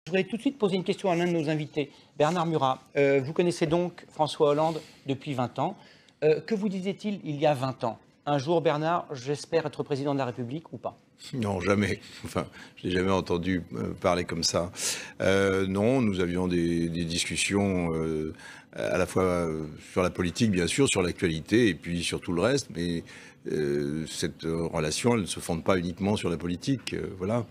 Je voudrais tout de suite poser une question à l'un de nos invités. Bernard Murat, vous connaissez donc François Hollande depuis 20 ans. Que vous disait-il il y a 20 ans? Un jour, Bernard, j'espère être président de la République ou pas? Non, jamais. Enfin, je n'ai jamais entendu parler comme ça. Non, nous avions des discussions à la fois sur la politique, bien sûr, sur l'actualité, et puis sur tout le reste. Mais cette relation, elle ne se fonde pas uniquement sur la politique. Voilà.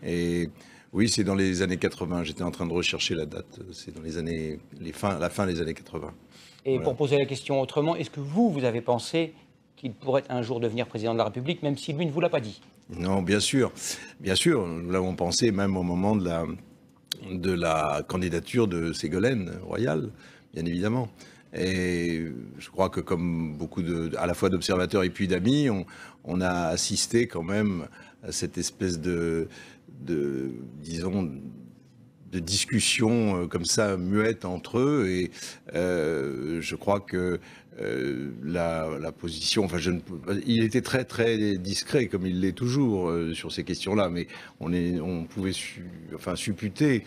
Et oui, c'est dans les années 80. J'étais en train de rechercher la date. C'est dans les années, la fin des années 80. Et Voilà. pour poser la question autrement, est-ce que vous avez pensé qu'il pourrait un jour devenir président de la République, même si lui ne vous l'a pas dit? Non, bien sûr. Bien sûr, nous l'avons pensé même au moment de la candidature de Ségolène Royal, bien évidemment. Et je crois que comme beaucoup à la fois d'observateurs et puis d'amis, on a assisté quand même à cette espèce disons, de discussions comme ça muettes entre eux. Et je crois que la position, enfin, il était très très discret comme il l'est toujours sur ces questions-là, mais on pouvait supputer.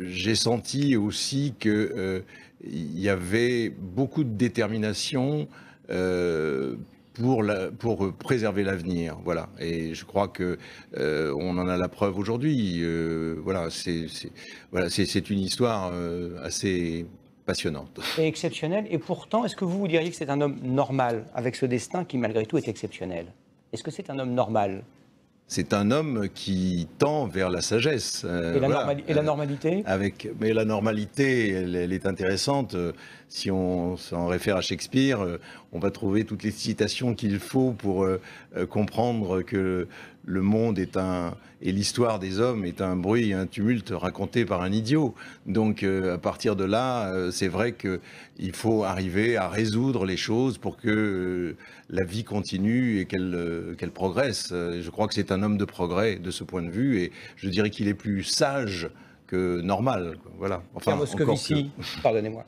J'ai senti aussi que il y avait beaucoup de détermination pour préserver l'avenir, voilà. Et je crois que on en a la preuve aujourd'hui. Voilà, c'est une histoire assez passionnante. Et exceptionnel. Et pourtant, est-ce que vous diriez que c'est un homme normal, avec ce destin qui, malgré tout, est exceptionnel? Est-ce que c'est un homme normal? C'est un homme qui tend vers la sagesse. Et la normalité? Mais la normalité, elle est intéressante. Si on s'en réfère à Shakespeare, on va trouver toutes les citations qu'il faut pour comprendre que le monde et l'histoire des hommes est un bruit et un tumulte raconté par un idiot. Donc à partir de là, c'est vrai qu'il faut arriver à résoudre les choses pour que la vie continue et qu'elle progresse. Je crois que c'est un homme de progrès de ce point de vue, et je dirais qu'il est plus sage que normal. Voilà. Pierre Moscovici, pardonnez-moi.